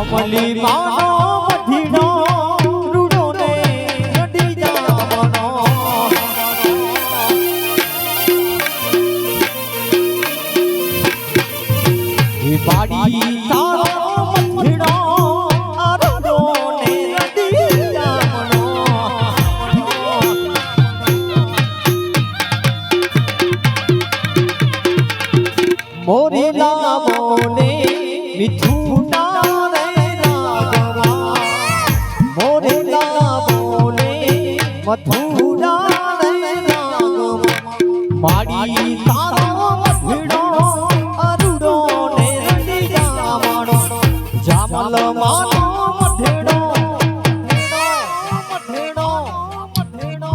જામલી માનો મધીનો રૂડો ને નડી જામનો એ બાડી તારો મધીનો રૂડો ને નડી જામનો મોરી લાવો ને મિથુના મથુરા રે રાગમ માડી તારો મધીડો અરુડો ને રડી જામણો જામલ માનો મધીડો મધીડો મધીડો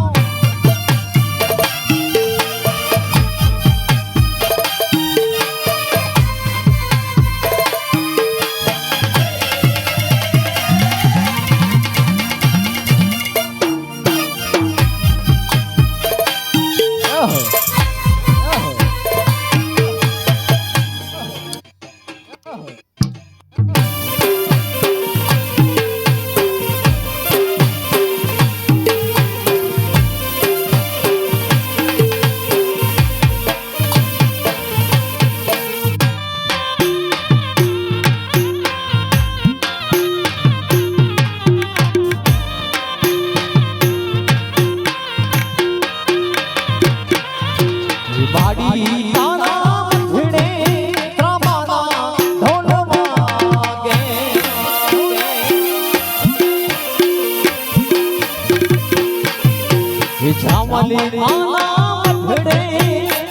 જામલી માના મધડે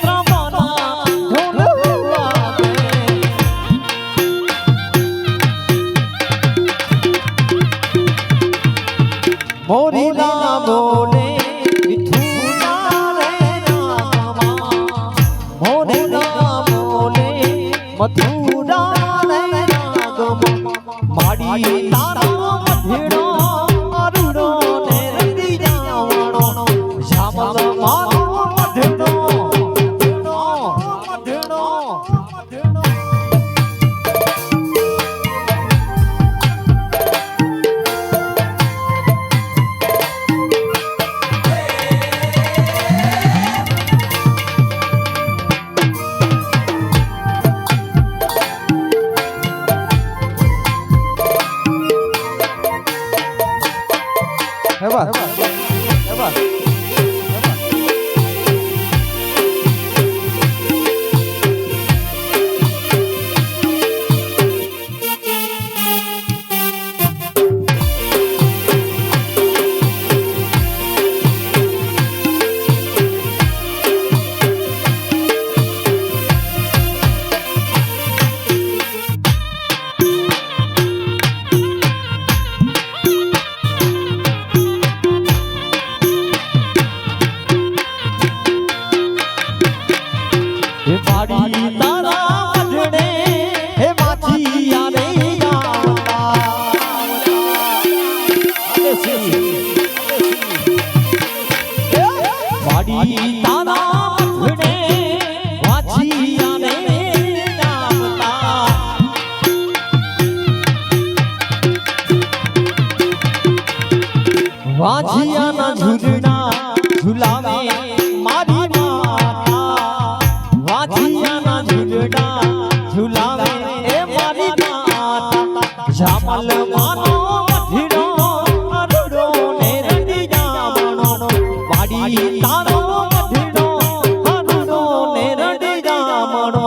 ત્રમના ઢોલ વાગે મોરી ના બોલે મિથુના રે રામા મોરી ના બોલે મથુરા રે રાગમ માડી તારા મધડો અરુડો ને રડી જાવણો જામલ માનો મધીડો મધીડો મધીડો હેવા હેવા હે બાડી તારા મધડે હે માથિયા રે આવતા બાડી તારા મધડે વાછિયા રે આવતા વાછિયાના ઝૂલના ઝુલાવે મારી વાછિયાના ઝૂલડા ઝુલાવે એ મારી માતા જામલ માનો મધીડો અરુડો ને રડી જામણો વાડી તારો મધીડો અરુડો ને રડી જામણો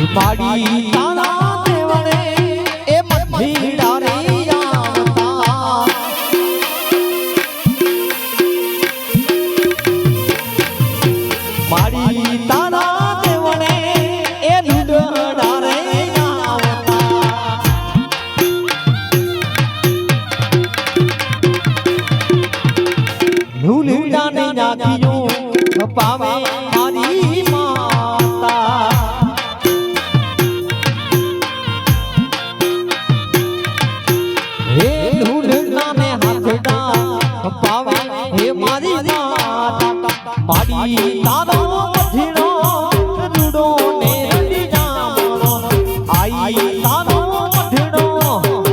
માડી તારા દેવણે એ મધીડા રે આવતા માડી તારા દેવણે એ ઢૂંઢડા રે આવતા ઢૂંઢડા ને નાખીઓ પાવે મારી માતા હે ઢૂંઢડા ને હાથડા પાવે હે મારી માતા માડી તારો મધીડો રૂડો ને રડી જામણો આઈ તારો મધીડો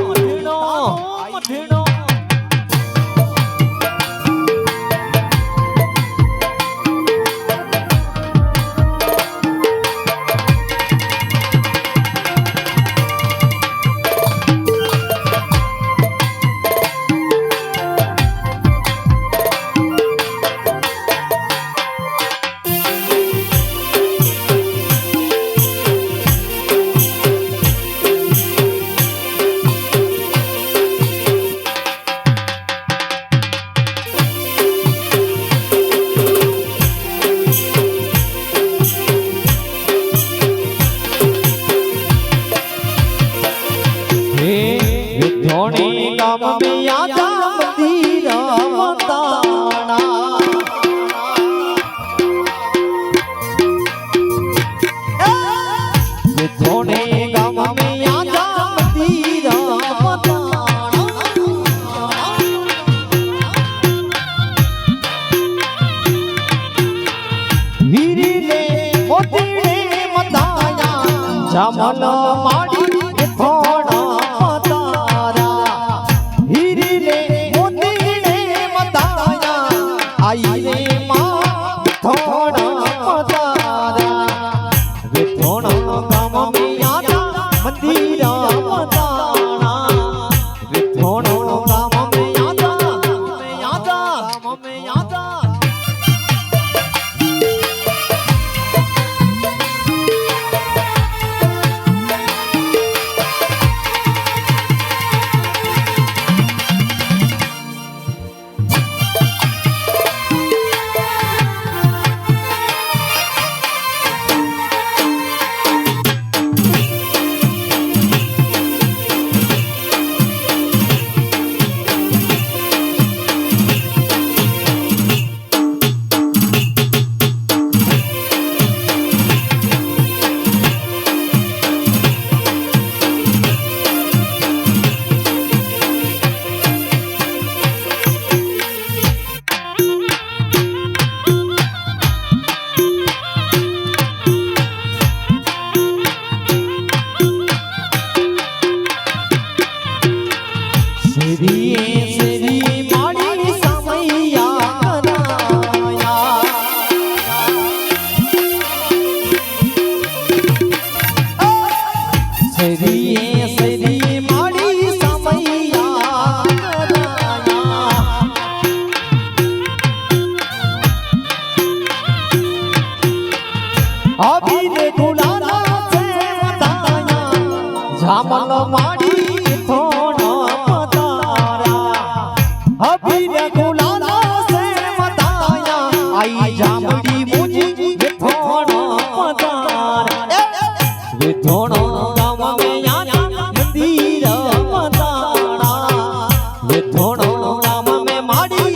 મધીડો મધીડો ધોણી ગામ में आजा मंदिरा बताना धोणी गाम में आजा मंदिरा बताना हीरी ले मोती ले मताया जामल माड़ी आई रे माँ थोड़ा मतारा वे थोड़ा गाँव में आजा मंदिरा बताना वे थोड़ा गाँव में आजा गाँव में आजा जामल माड़ी थोड़ा मतारा अभी गुलाला से मताया आई जामड़ी मुझी थोड़ा मतारा वे थोड़ा गाँव में आजा मंदिरा मतारा वे थोड़ा गाँव में माड़ी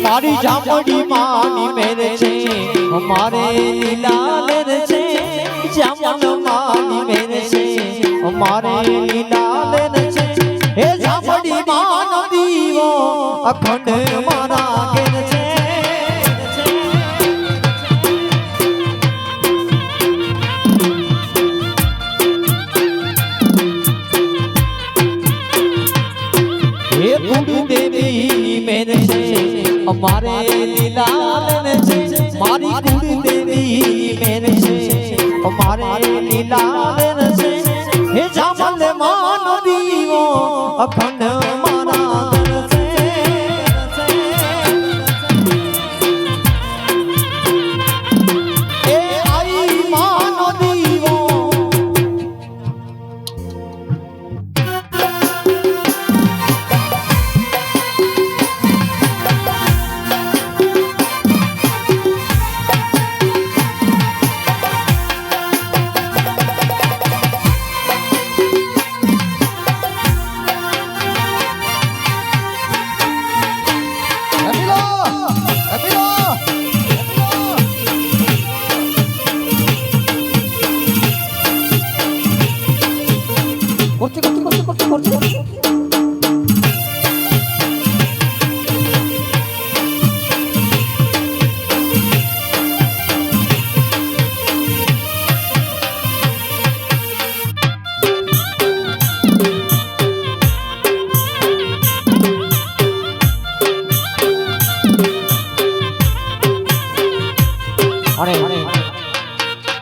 मारी जामड़ी मानी मेरे छे हमारे लाल रे छे जामन मानी मेरे छे મારે લીલા લેન છે હે જામડી માન દીવો અખંડ મારા ઘેર છે હે કુડી દેવી મેર છે અમારે લીલા લેન છે મારી કુડી દેવી મેર છે અમારે લીલા લેન છે હે જામલ માન દીવો અખંડ મારા ઘર છે એ આઈ માન દીવો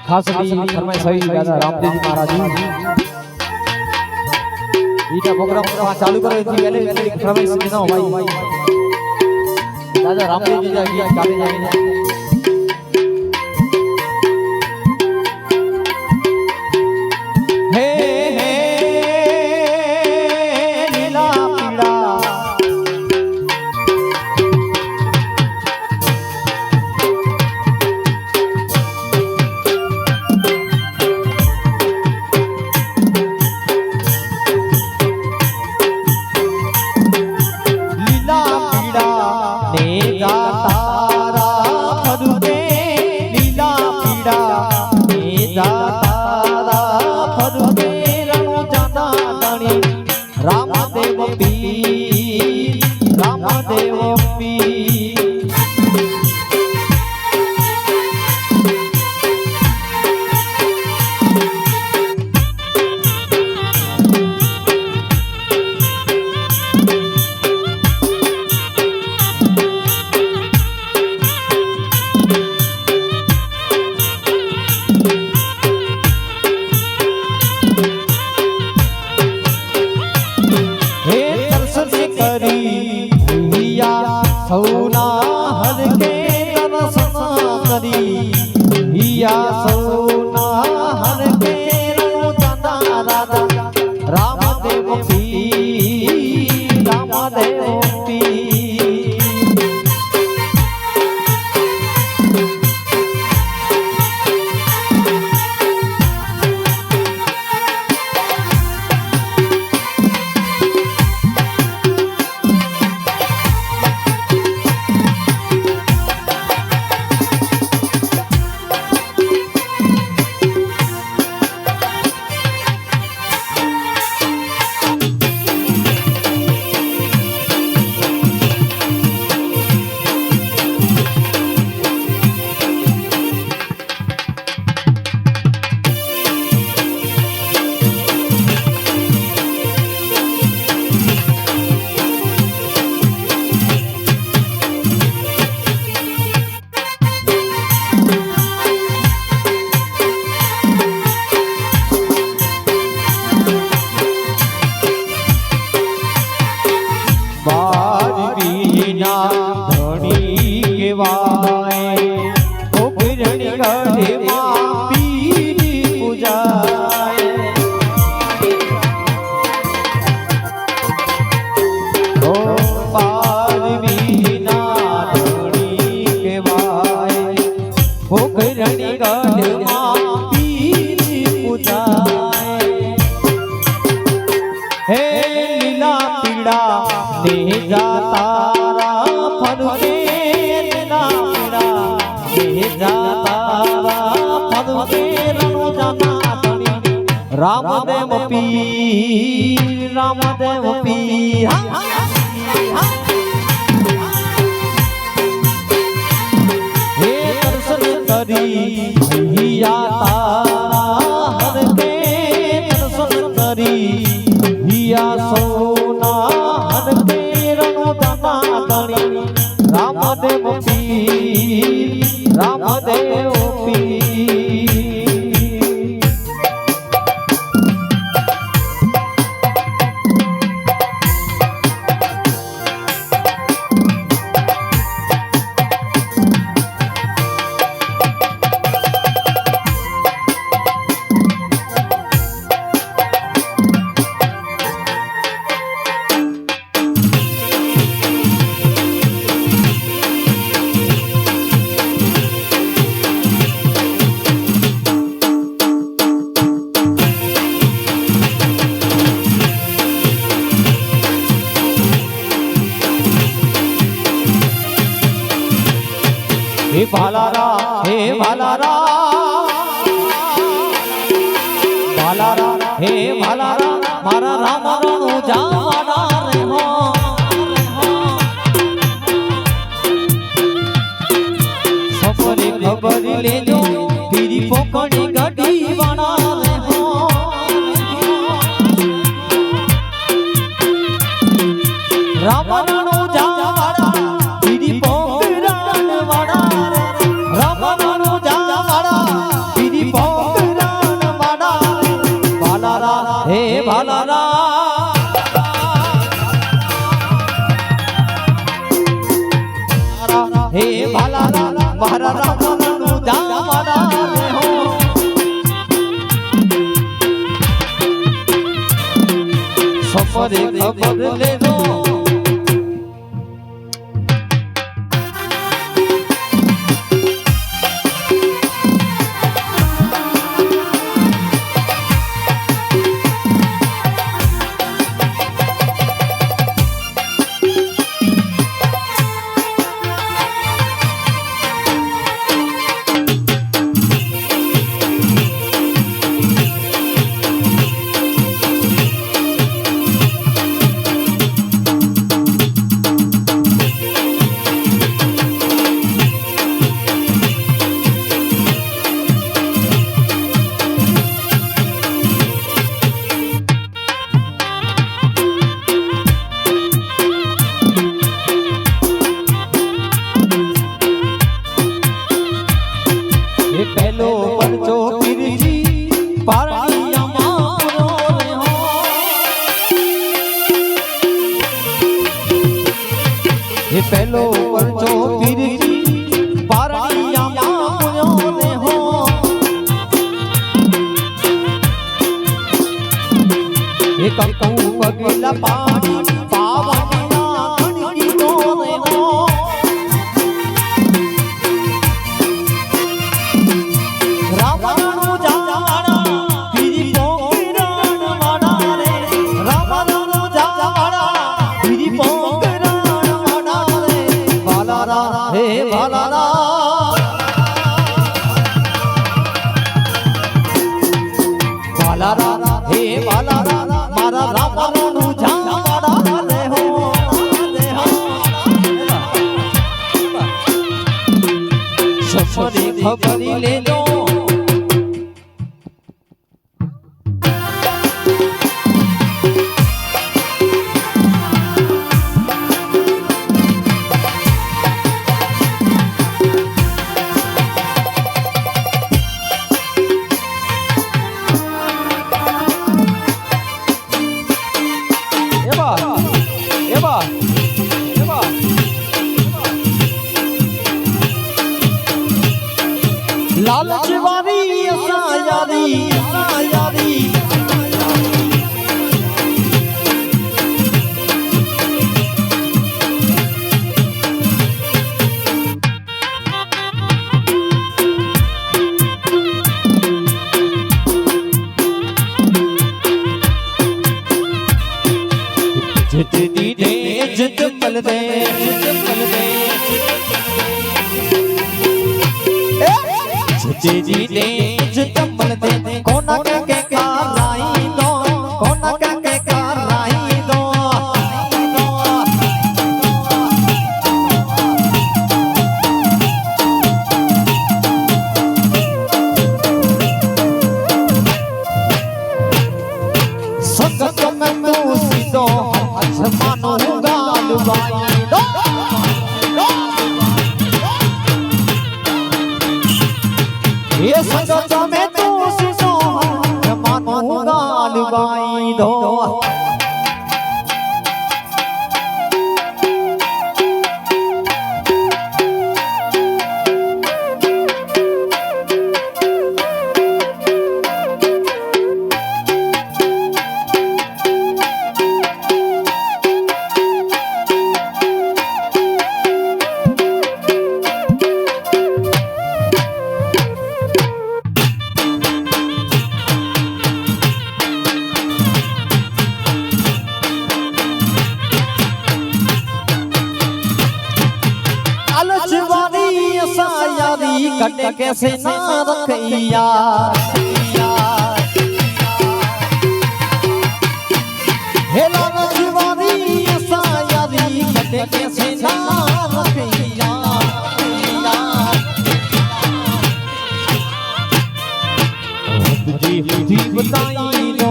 खास फरमाइश हुई दादा रामदेव जी महाराज ईटा प्रोग्राम चालू करो इतनी पहले फरमाइश देना हो भाई दादा रामदेव जी की गाने जाएंगे हे हे नीला पीड़ा रामदेव पीर रामदेव पीर રામદેવ પીર રામદેવ પીર હે દર્શન કરી હિયા તારા હર કે દર્શન કરી હિયા સોના હર કે રણો દાના દણી રામદેવ પીર રામદેવ પીર हे भालारा हे भालारा भालारा हे भालारा मारा राम रणु जावाना रे हो सफरी खबर लेजो पीरी पोकड़ी गडी वाना रे हो राम रणु जावाना पीरी हे भालारा हे भालारा मारा राम रणु जावाना रे हो सफरे खबर ले दो पहलो परचो पीरजी पारनिया मारो रे हो ये पहलो परचो पीरजी पारनिया मारो रे हो ये कंकू पगला पानी पावनिया घणी तो रे हो हे भालारा भालारा हे भालारा मारा राम रणु जावाना रे हो सफरी खबरी ले लो लालच वारी यारी यारी जित दी दे जित पल दे जी दे जित पल दे कोना के लाई में तू सीधो जमानो गालवाई दो ये संगत में तू सीधो जमानो गालवाई दो कटे कैसे ना रखिया हेला रजवानी ऐसा यारी कटे कैसे ना रखिया तुझी बुद्धि बताई दो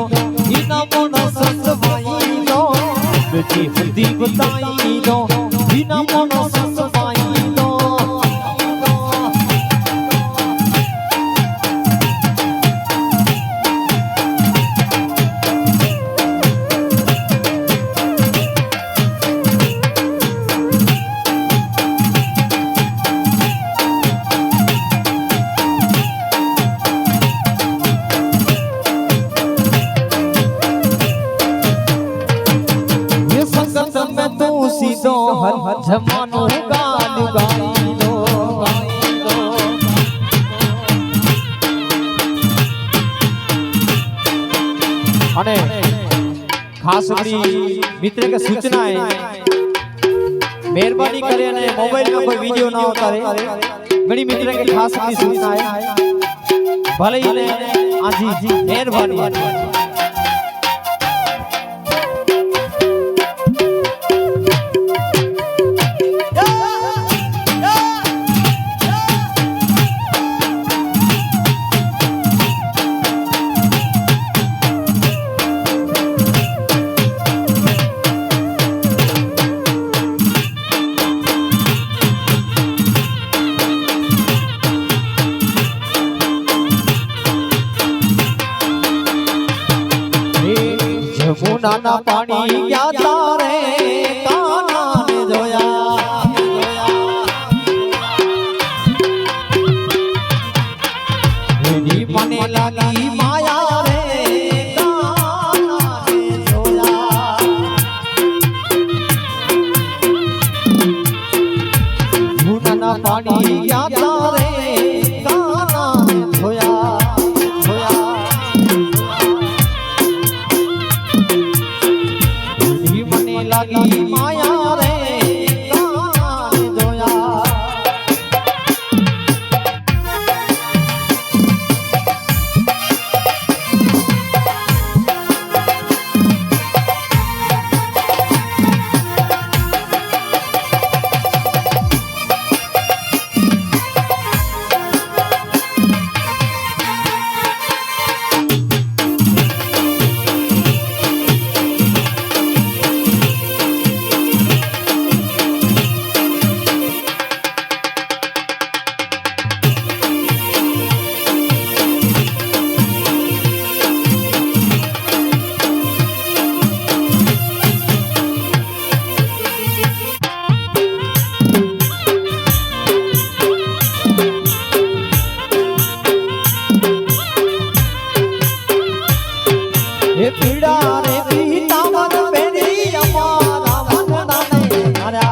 बिना मोना ससवाई दो तुझी बुद्धि बताई दो बिना मोना ससवाई दो सीधो हर जमानो गालवाई दो अने खास मित्र के सूचना है मेहरबानी करे अने मोबाइल में कोई वीडियो ना उतारे घणी मित्र के खास सूचना है भले ही आजी मेहरबानी नाना पानी याद रे काना ने जोया मेरी मने लगी माया रे काना ने जोया नाना पानी याद रे काना ने जोया लगी माया रे कान जोया ये पीड़ा रे पीता मन बेरी हमारा मन नाने हरा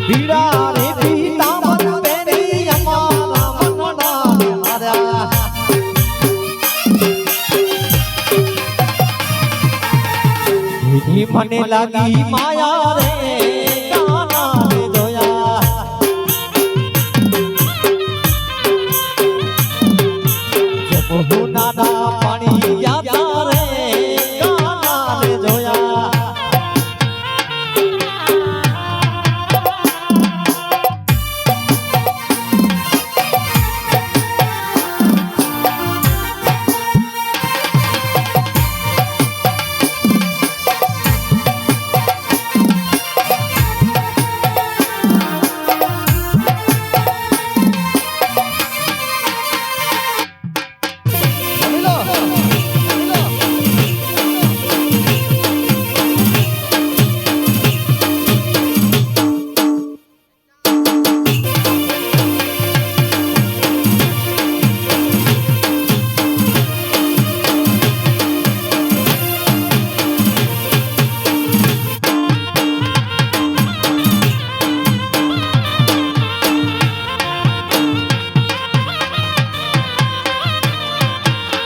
पीड़ा रे पीता मन बेरी हमारा मन नाने हरा ये मने लगी माया रे काना रे जोया नाना पानी याद रे काना ने जोया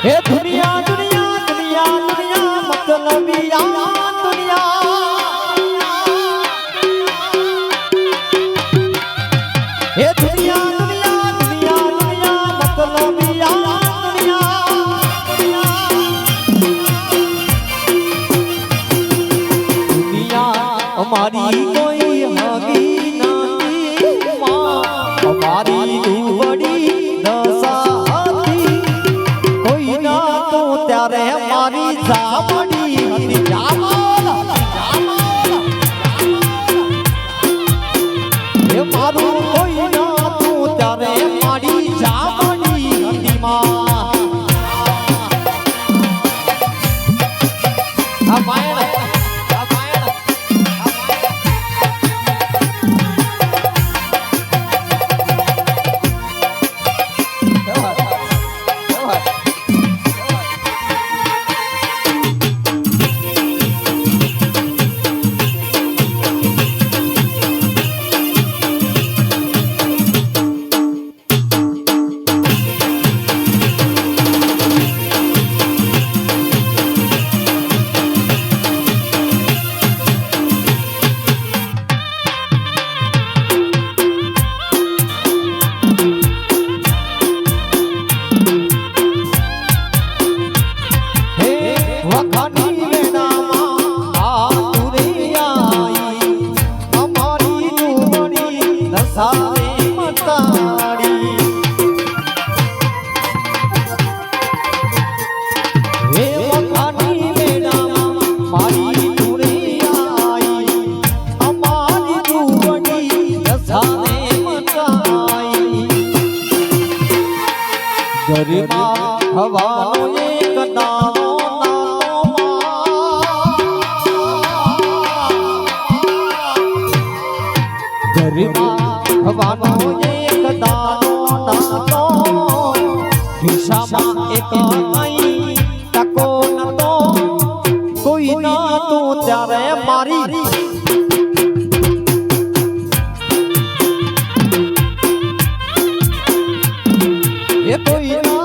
हे दुनिया दुनिया दुनिया दुनिया मतलबिया दुनिया हे दुनिया दुनिया दुनिया दुनिया मतलबिया दुनिया दुनिया हमारी कोई हगी नहीं माँ हमारी बड़ी दशा कोई ना तो त्यारे हमारी जामड़ी हती जामल ये मारू कोई ना तो त्यारे हमारी जामड़ी हती माँ गरिमा हवानो एक दानो गरिमा हवानो एक दानो नातो खिस्साમાં એક નહીં ટકો નતો કોઈ ના તો ત્યારે મારી ये कोई ना